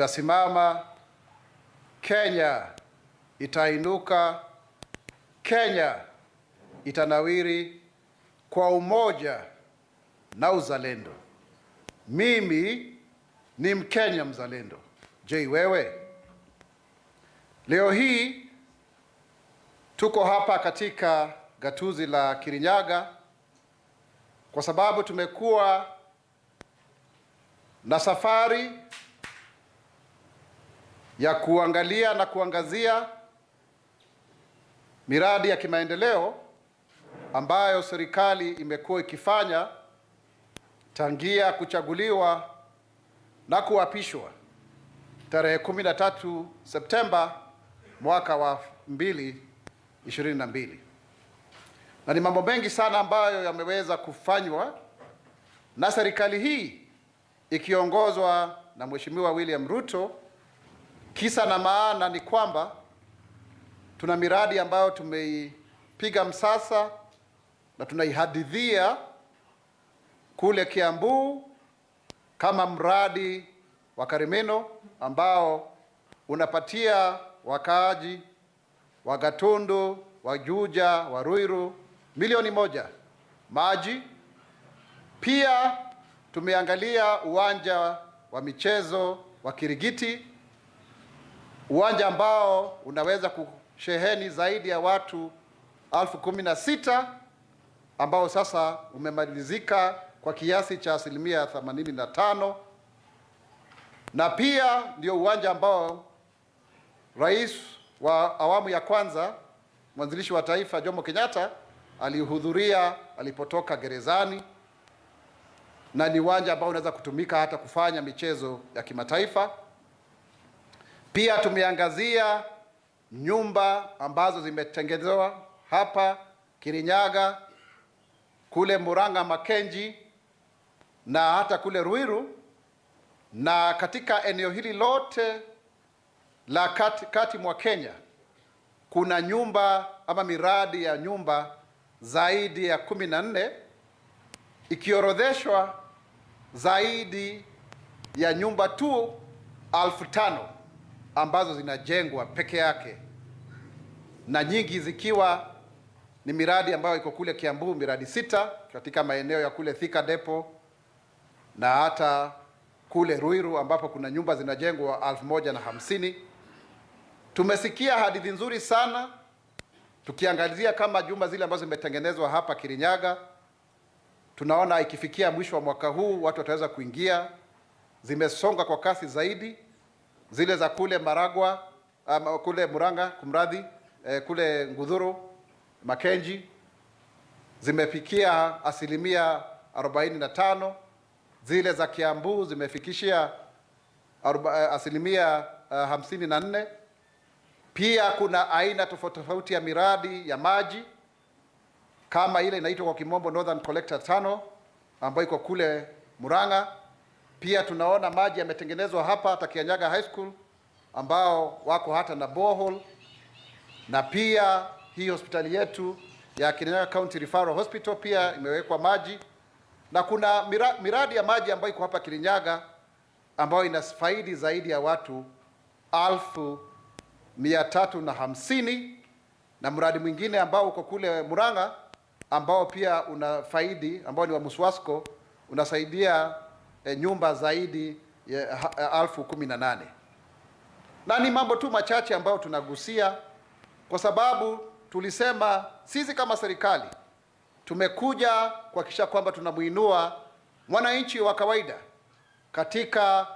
itasimama, Kenya itainuka, Kenya itanawiri kwa umoja na uzalendo. Mimi ni Mkenya mzalendo. Je, wewe? Leo hii tuko hapa katika gatuzi la Kirinyaga kwa sababu tumekuwa na safari ya kuangalia na kuangazia miradi ya kimaendeleo ambayo serikali imekuwa ikifanya tangia kuchaguliwa na kuapishwa tarehe 13 Septemba mwaka wa 2022. Na ni mambo mengi sana ambayo yameweza kufanywa na serikali hii ikiongozwa na Mheshimiwa William Ruto. Kisa na maana ni kwamba tuna miradi ambayo tumeipiga msasa na tunaihadithia kule Kiambu, kama mradi wa Karimeno ambao unapatia wakaaji wa Gatundu, wa Juja, wa Ruiru milioni 1 maji. Pia tumeangalia uwanja wa michezo wa Kirigiti, uwanja ambao unaweza kusheheni zaidi ya watu 16,000 ambao sasa umemalizika kwa kiasi cha 85%. Na pia ndio uwanja ambao Rais wa awamu ya kwanza, mwanzilishi wa taifa Jomo Kenyatta, alihudhuria alipotoka gerezani, na ni uwanja ambao unaweza kutumika hata kufanya michezo ya kimataifa. Pia tumeangazia nyumba ambazo zimetengenezwa hapa Kirinyaga, kule Murang'a Makenji na hata kule Ruiru, na katika eneo hili lote la kati mwa Kenya kuna nyumba ama miradi ya nyumba zaidi ya 14, ikiorodheshwa zaidi ya nyumba tu 5,000 ambazo zinajengwa peke yake, na nyingi zikiwa ni miradi ambayo iko kule Kiambu, miradi 6 katika maeneo ya kule Thika Depot, na hata kule Ruiru ambapo kuna nyumba zinajengwa 1,050. Tumesikia hadithi nzuri sana tukiangazia kama jumba zile ambazo zimetengenezwa hapa Kirinyaga. Tunaona ikifikia mwisho wa mwaka huu watu wataweza kuingia. Zimesonga kwa kasi zaidi. Zile za kule Maragwa, kule Murang'a, kumradhi, kule Ngudhuru, Makenji zimefikia 45%. Zile za Kiambu zimefikishia 54%. Pia kuna aina tofauti ya miradi ya maji kama ile inaitwa kwa kimombo Northern Collector Tunnel ambayo iko kule Murang'a. Pia tunaona maji yametengenezwa hapa hata Kirinyaga High School ambao wako hata na borehole, na pia hii hospitali yetu ya Kirinyaga County Referral Hospital pia imewekwa maji, na kuna miradi ya maji ambayo iko hapa Kirinyaga ambayo inafaidi zaidi ya watu 350, na mradi mwingine ambao uko kule Murang'a ambao pia unafaidi, ambao ni wa Muswasco, unasaidia nyumba zaidi ya 18,000. Na ni mambo tu machache ambayo tunagusia kwa sababu tulisema sisi kama serikali tumekuja kuhakikisha kwamba tunamuinua mwananchi wa kawaida katika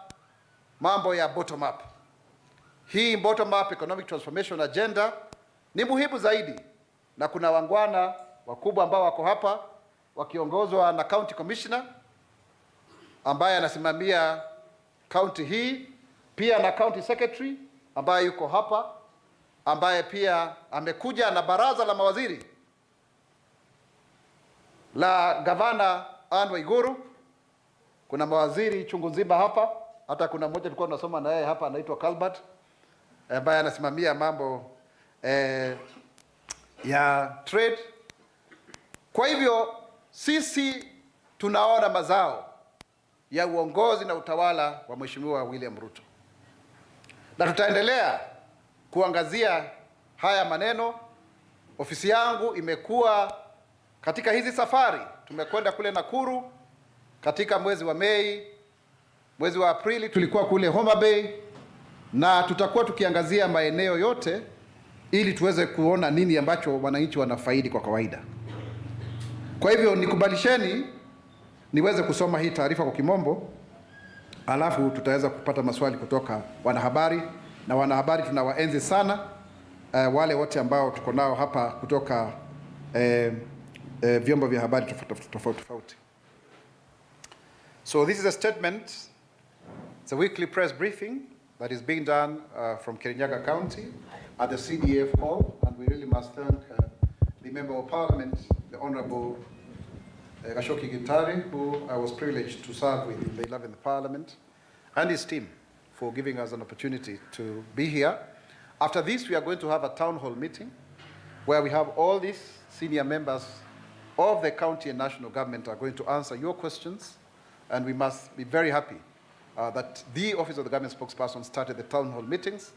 mambo ya bottom up. Hii bottom up economic transformation agenda ni muhimu zaidi, na kuna wangwana wakubwa ambao wako hapa wakiongozwa na county commissioner ambaye anasimamia county hii, pia na county secretary ambaye yuko hapa, ambaye pia amekuja na baraza la mawaziri la gavana Anne Waiguru. Kuna mawaziri chungu nzima hapa, hata kuna mmoja tulikuwa tunasoma na yeye hapa anaitwa Calvert ambaye anasimamia mambo ya trade. Kwa hivyo sisi tunaona mazao ya uongozi na utawala wa Mheshimiwa William Ruto. na tutaendelea kuangazia haya maneno. Ofisi yangu imekuwa katika hizi safari, tumekwenda kule Nakuru katika mwezi wa Mei, mwezi wa Aprili tulikuwa kule Homa Bay, na tutakuwa tukiangazia maeneo yote ili tuweze kuona nini ambacho wananchi wanafaidi kwa kawaida. Kwa hivyo nikubalisheni niweze kusoma hii taarifa kwa kimombo, alafu tutaweza kupata maswali kutoka wanahabari, na wanahabari tunawaenzi sana wale wote ambao tuko nao hapa kutoka vyombo vya habari tofauti. So this is a statement, it's a weekly press briefing that is being done from Kirinyaga County at the CDF hall, and we really must thank the Member of Parliament, the Honorable Gashoki Gitari, who I was privileged to serve with in the 11th Parliament, and his team for giving us an opportunity to be here. After this, we are going to have a town hall meeting where we have all these senior members of the county and national government are going to answer your questions, and we must be very happy that the Office of the Government Spokesperson started the town hall meetings,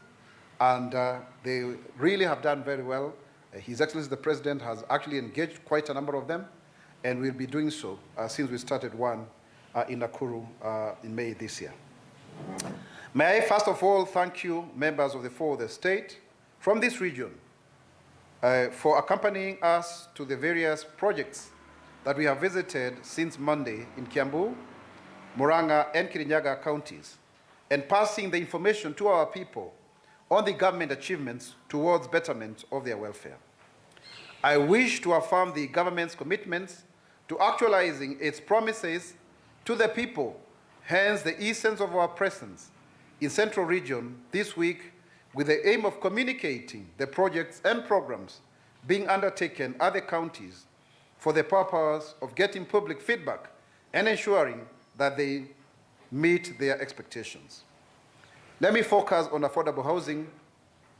and they really have done very well. His Excellency the President has actually engaged quite a number of them, and will be doing so since we started one in Nakuru in May this year. May I first of all thank you, members of the Fourth Estate from this region, for accompanying us to the various projects that we have visited since Monday in Kiambu, Murang'a, and Kirinyaga counties, and passing the information to our people on the government achievements towards betterment of their welfare. I wish to affirm the government's commitments to actualizing its promises to the people, hence the essence of our presence in Central Region this week, with the aim of communicating the projects and programs being undertaken at the counties for the purpose of getting public feedback and ensuring that they meet their expectations. Let me focus on affordable housing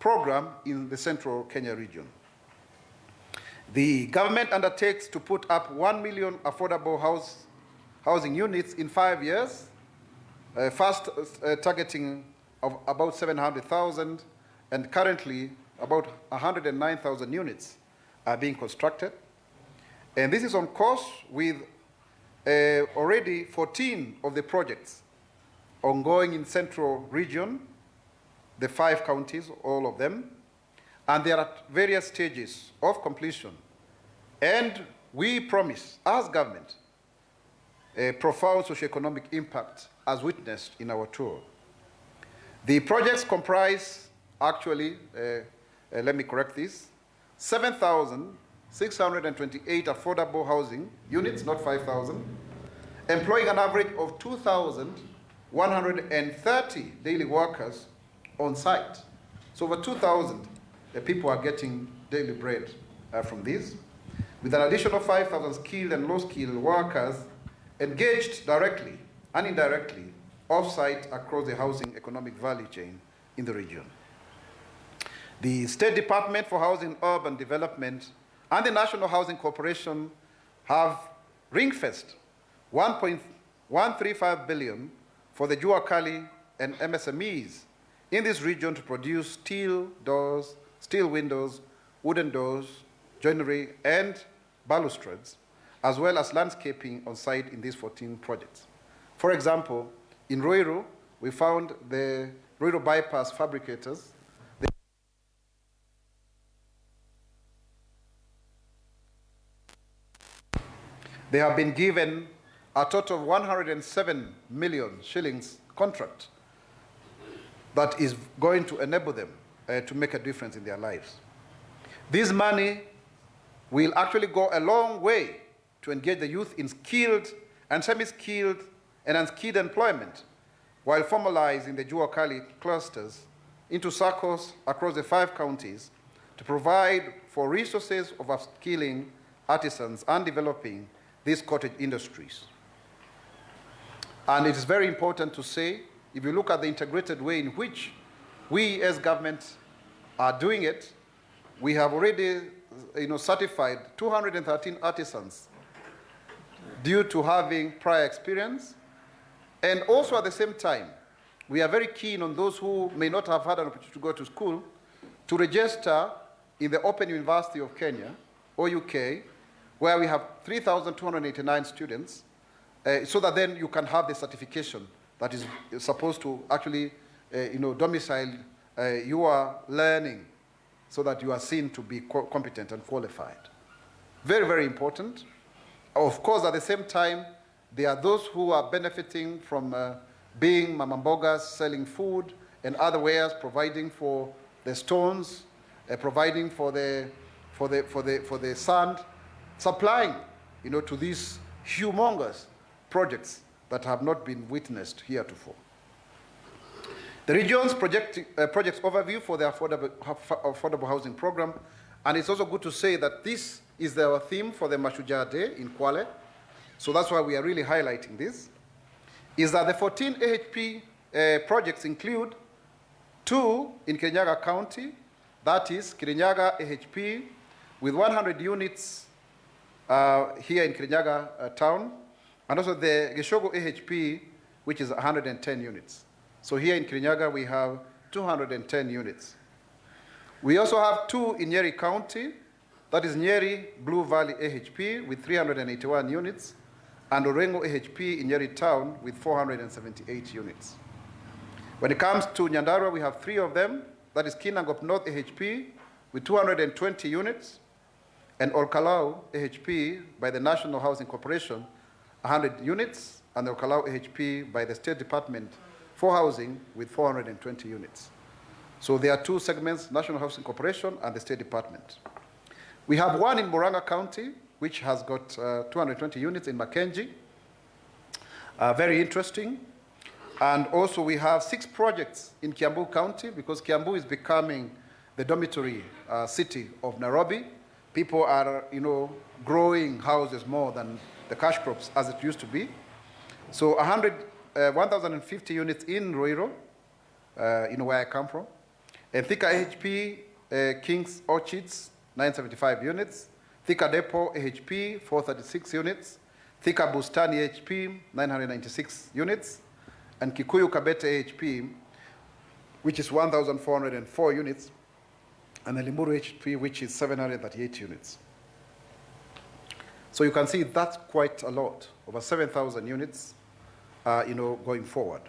program in the Central Kenya region. The government undertakes to put up 1 million affordable housing units in 5 years, first targeting of about 700,000, and currently about 109,000 units are being constructed. And this is on course with already 14 of the projects ongoing in Central Region, the 5 counties, all of them, and they are at various stages of completion. And we promise, as government, a profound socioeconomic impact as witnessed in our tour. The projects comprise, actually, let me correct this, 7,628 affordable housing units, not 5,000, employing an average of 2,130 daily workers on site. So over 2,000 people are getting daily bread from these, with an additional 5,000 skilled and low-skilled workers engaged directly and indirectly off-site across the housing economic value chain in the region. The State Department for Housing and Urban Development and the National Housing Corporation have ring-fenced 1.135 billion for the Jua Kali and MSMEs in this region to produce steel doors, steel windows, wooden doors, joinery, and balustrades, as well as landscaping on site in these 14 projects. For example, in Ruiru, we found the Ruiru bypass fabricators. They have been given a total of 107 million shillings contract that is going to enable them to make a difference in their lives. This money will actually go a long way to engage the youth in skilled and semi-skilled and unskilled employment, while formalizing the Jua Kali clusters into circles across the 5 counties to provide for resources of upskilling artisans and developing these cottage industries. And it is very important to say, if you look at the integrated way in which we as government are doing it, we have already certified 213 artisans due to having prior experience, and also at the same time, we are very keen on those who may not have had an opportunity to go to school to register in the Open University of Kenya, or UK, where we have 3,289 students, so that then you can have the certification that is supposed to actually, domicile your learning so that you are seen to be competent and qualified. Very, very important. Of course, at the same time, there are those who are benefiting from being mamambogas, selling food and other wares, providing for the stones, providing for the sand, supplying, to these humongous projects that have not been witnessed heretofore. The region's projects overview for the affordable housing program, and it's also good to say that this is our theme for the Mashujaa Day in Kwale, so that's why we are really highlighting this, is that the 14 AHP projects include 2 in Kirinyaga County, that is Kirinyaga AHP with 100 units here in Kirinyaga town, and also the Geshogo AHP, which is 110 units. So here in Kirinyaga, we have 210 units. We also have 2 in Nyeri County, that is Nyeri Blue Valley AHP with 381 units, and Orengo AHP in Nyeri town with 478 units. When it comes to Nyandarua, we have 3 of them, that is Kinangop North AHP with 220 units, and Olkalau AHP by the National Housing Corporation, 100 units, and Olkalau AHP by the State Department for Housing with 420 units. So there are 2 segments, National Housing Corporation and the State Department. We have 1 in Murang'a County, which has got 220 units in Mt.Kenya. Very interesting. And also we have 6 projects in Kiambu County, because Kiambu is becoming the dormitory city of Nairobi. People are, growing houses more than the cash crops as it used to be. So 1,050 units in Ruiru, where I come from. And Thika AHP, King's Orchards, 975 units. Thika Depot AHP, 436 units. Thika Bustani AHP, 996 units. And Kikuyu Kabete AHP, which is 1,404 units. And the Limuru AHP, which is 738 units. So you can see that's quite a lot, over 7,000 units, going forward.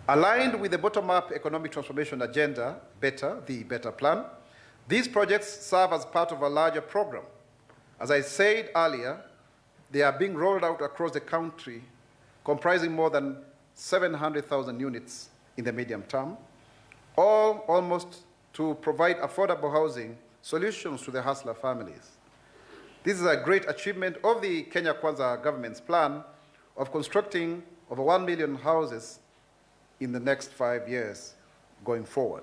Aligned with the bottom-up economic transformation agenda, the Better Plan, these projects serve as part of a larger program. As I said earlier, they are being rolled out across the country, comprising more than 700,000 units in the medium term, all almost to provide affordable housing solutions to the hustler families. This is a great achievement of the Kenya Kwanza government's plan of constructing over 1 million houses in the next 5 years going forward,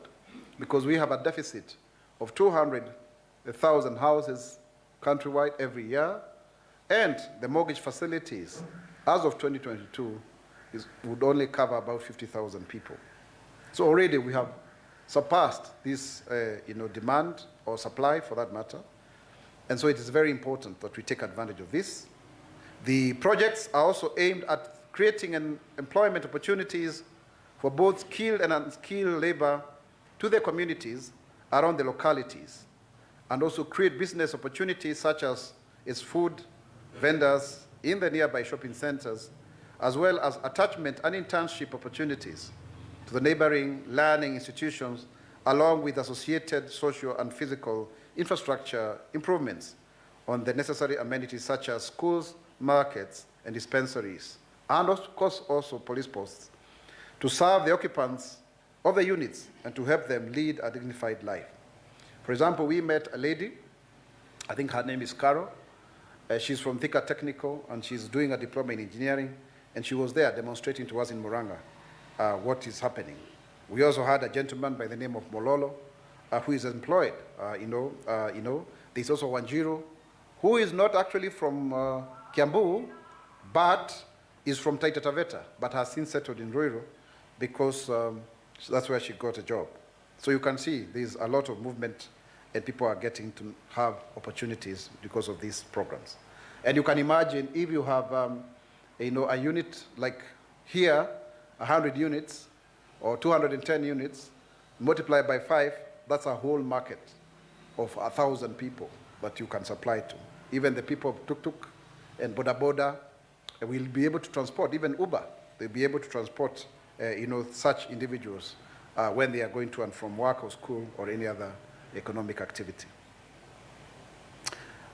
because we have a deficit of 200,000 houses countrywide every year, and the mortgage facilities, as of 2022, would only cover about 50,000 people. So already we have surpassed this demand or supply for that matter. And so it is very important that we take advantage of this. The projects are also aimed at creating employment opportunities for both skilled and unskilled labor to the communities around the localities, and also create business opportunities such as food vendors in the nearby shopping centers, as well as attachment and internship opportunities to the neighboring learning institutions, along with associated social and physical infrastructure improvements on the necessary amenities such as schools, markets, and dispensaries, and of course also police posts, to serve the occupants of the units and to help them lead a dignified life. For example, we met a lady, I think her name is Carol. She's from Thika Technical, and she's doing a diploma in engineering, and she was there demonstrating to us in Murang'a what is happening. We also had a gentleman by the name of Mololo, who is employed. There's also Wanjiru, who is not actually from Kiambu, but is from Taita Taveta, but has since settled in Ruiru, because that's where she got a job. So you can see there's a lot of movement, and people are getting to have opportunities because of these programs. And you can imagine if you have a unit like here, 100 units, or 210 units, multiply by 5, that's a whole market of 1,000 people that you can supply to. Even the people of tuk-tuk and boda-boda will be able to transport, even Uber, they'll be able to transport such individuals when they are going to and from work or school or any other economic activity.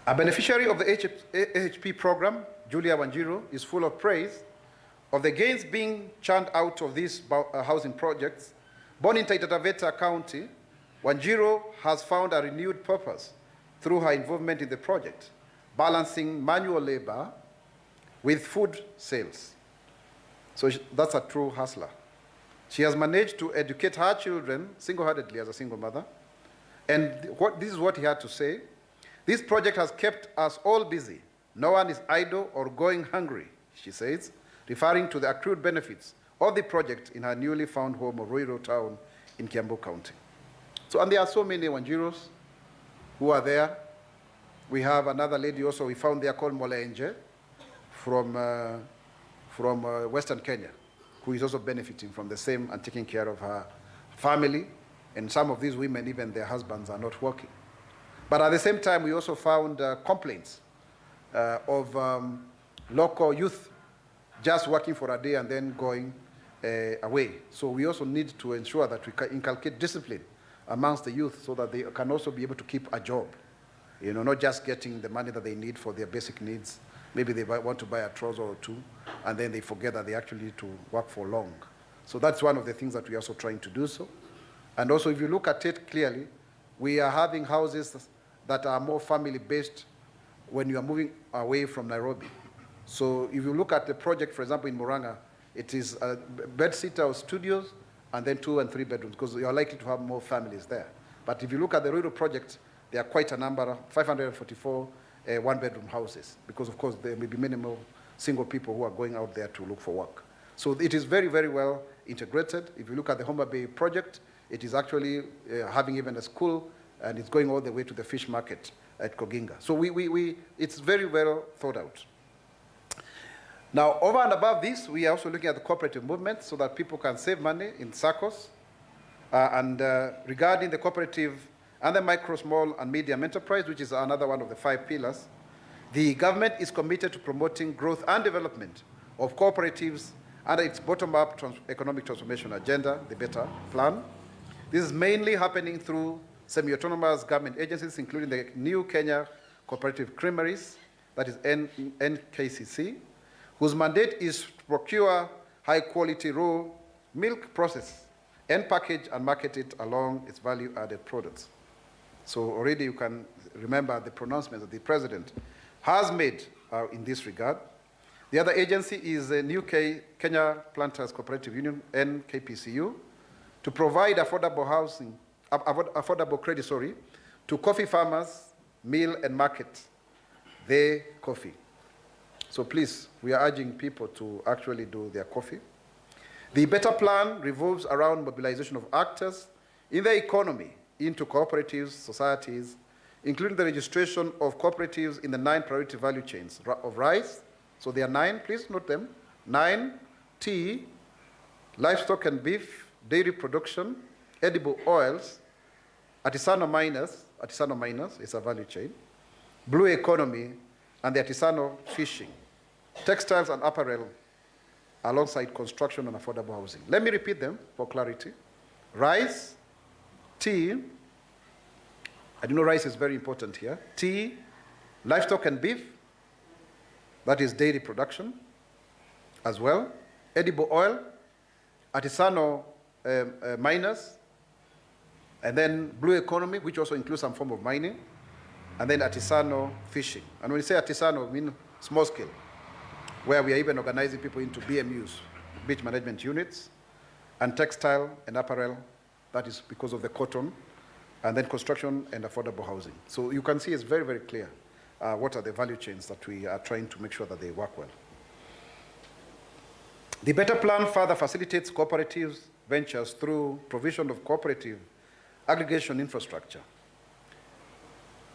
A beneficiary of the AHP program, Julia Wanjiru, is full of praise of the gains being churned out of these housing projects. Born in Taita Taveta County, Wanjiru has found a renewed purpose through her involvement in the project, balancing manual labor with food sales. So that's a true hustler. She has managed to educate her children single-handedly as a single mother. And this is what he had to say. This project has kept us all busy. No one is idle or going hungry, she says, referring to the accrued benefits of the project in her newly found home of Ruiru town in Kiambu County. So, and there are so many Wanjirus who are there. We have another lady also we found there called Molenje from Western Kenya, who is also benefiting from the same and taking care of her family. And some of these women, even their husbands, are not working. But at the same time, we also found complaints of local youth just working for a day and then going away. So we also need to ensure that we inculcate discipline amongst the youth so that they can also be able to keep a job. Not just getting the money that they need for their basic needs. Maybe they want to buy a trouser or two, and then they forget that they actually need to work for long. So that's one of the things that we're also trying to do so. And also, if you look at it clearly, we are having houses that are more family-based when you are moving away from Nairobi. So if you look at the project, for example, in Murang'a, it is bed-sitter or studios, and then 2 and 3 bedrooms, because you are likely to have more families there. But if you look at the Ruiru project, there are quite a number, 544 one-bedroom houses, because of course there may be minimal single people who are going out there to look for work. So it is very, very well integrated. If you look at the Homa Bay project, it is actually having even a school, and it's going all the way to the fish market at Koginga. So it's very well thought out. Now, over and above this, we are also looking at the cooperative movement so that people can save money in SACCOs. Regarding the cooperative and the micro, small, and medium enterprise, which is another one of the 5 pillars, the government is committed to promoting growth and development of cooperatives under its bottom-up economic transformation agenda, the BETTER plan. This is mainly happening through semi-autonomous government agencies, including the New Kenya Cooperative Creameries, that is NKCC, whose mandate is to procure high-quality raw milk, process, and package and market it along its value-added products. So already you can remember the pronouncements that the president has made in this regard. The other agency is the New Kenya Planters Cooperative Union, NKPCU, to provide affordable credit, to coffee farmers, mill and market their coffee. So please, we are urging people to actually do their coffee. The BETTER plan revolves around mobilization of actors in the economy into cooperatives, societies, including the registration of cooperatives in the 9 priority value chains of rice. So there are 9, please note them. 9, tea, livestock and beef, dairy production, edible oils, artisanal miners, is a value chain, blue economy, and the artisanal fishing, textiles and apparel, alongside construction and affordable housing. Let me repeat them for clarity. Rice, tea, I do know rice is very important here, tea, livestock and beef, that is dairy production as well, edible oil, artisanal miners, and then blue economy, which also includes some form of mining, and then artisanal fishing. And when we say artisanal, we mean small scale, where we are even organizing people into BMUs, beach management units, and textile and apparel, that is because of the cotton, and then construction and affordable housing. So you can see it's very, very clear what are the value chains that we are trying to make sure that they work well. The BETTER plan further facilitates cooperatives ventures through provision of cooperative aggregation infrastructure.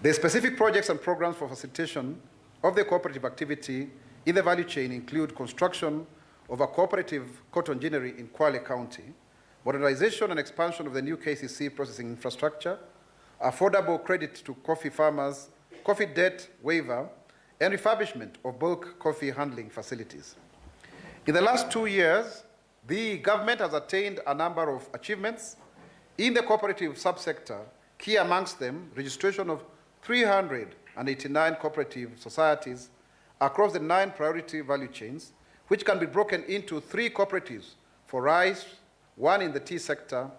The specific projects and programs for facilitation of the cooperative activity in the value chain include construction of a cooperative cotton ginnery in Kwale County, modernization and expansion of the new KCC processing infrastructure, affordable credit to coffee farmers, coffee debt waiver, and refurbishment of bulk coffee handling facilities. In the last 2 years, the government has attained a number of achievements in the cooperative subsector, key amongst them registration of 389 cooperative societies across the 9 priority value chains, which can be broken into 3 cooperatives for rice, 1 in the tea sector,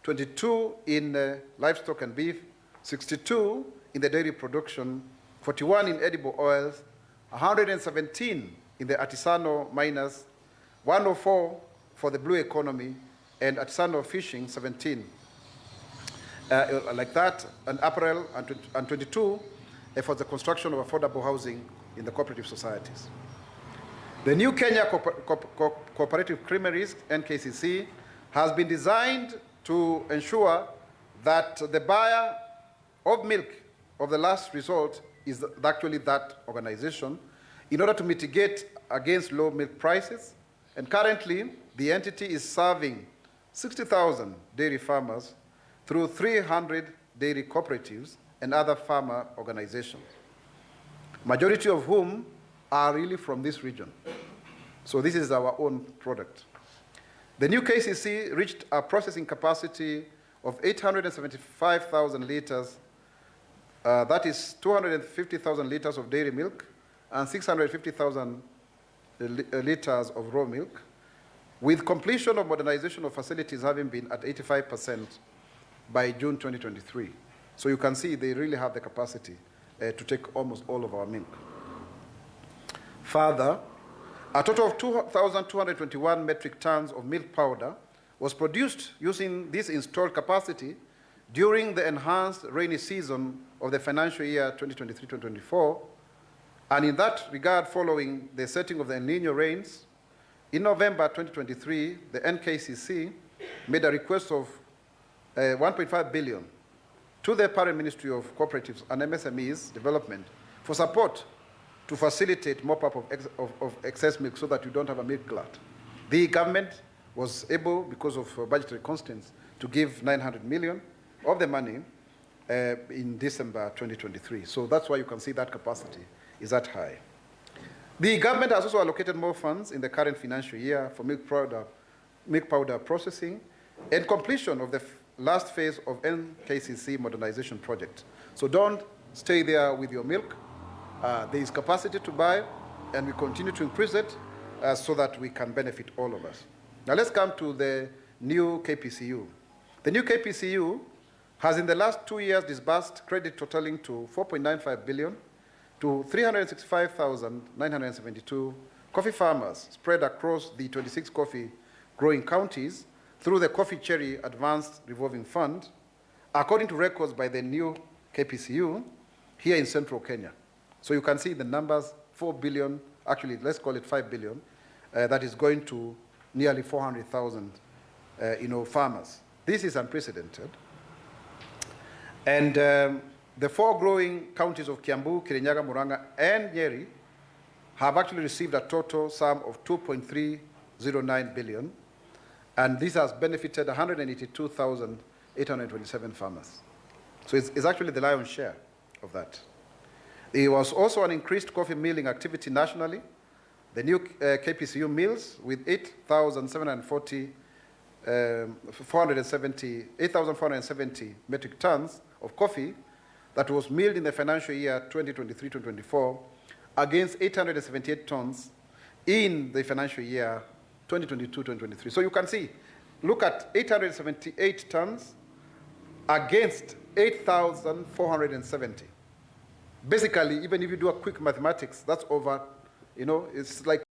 22 in livestock and beef, 62 in the dairy production, 41 in edible oils, 117 in the artisanal miners, 104 for the blue economy, and artisanal fishing, 17. Like that, and apparel, and 22 for the construction of affordable housing in the cooperative societies. The new Kenya Cooperative Creameries, NKCC, has been designed to ensure that the buyer of milk of the last resort is actually that organization in order to mitigate against low milk prices. And currently, the entity is serving 60,000 dairy farmers through 300 dairy cooperatives and other farmer organizations, majority of whom are really from this region. So this is our own product. The new KCC reached a processing capacity of 875,000 liters, that is 250,000 liters of dairy milk and 650,000 liters of raw milk, with completion of modernization of facilities having been at 85% by June 2023. So you can see they really have the capacity to take almost all of our milk. Further, a total of 2,221 metric tons of milk powder was produced using this installed capacity during the enhanced rainy season of the financial year 2023-2024. And in that regard, following the setting of the El Nino rains, in November 2023, the NKCC made a request of 1.5 billion to the Parent Ministry of Cooperatives and MSMEs Development for support to facilitate mop-up of excess milk so that you don't have a milk glut. The government was able, because of budgetary constraints, to give 900 million of the money in December 2023. So that's why you can see that capacity is that high. The government has also allocated more funds in the current financial year for milk powder processing and completion of the last phase of NKCC modernization project. So don't stay there with your milk. There is capacity to buy, and we continue to increase it so that we can benefit all of us. Now let's come to the new KPCU. The new KPCU has in the last 2 years disbursed credit totaling to 4.95 billion to 365,972 coffee farmers spread across the 26 coffee growing counties through the Coffee Cherry Advanced Revolving Fund, according to records by the new KPCU here in central Kenya. So you can see the numbers, 4 billion, actually let's call it 5 billion, that is going to nearly 400,000 farmers. This is unprecedented. And the 4 growing counties of Kiambu, Kirinyaga, Murang'a, and Nyeri have actually received a total sum of 2.309 billion, and this has benefited 182,827 farmers. So it's actually the lion's share of that. There was also an increased coffee milling activity nationally. The new KPCU mills with 8,470 metric tons of coffee that was milled in the financial year 2023-2024 against 878 tons in the financial year 2022-2023. So you can see, look at 878 tons against 8,470. Basically, even if you do a quick mathematics, that's over, it's like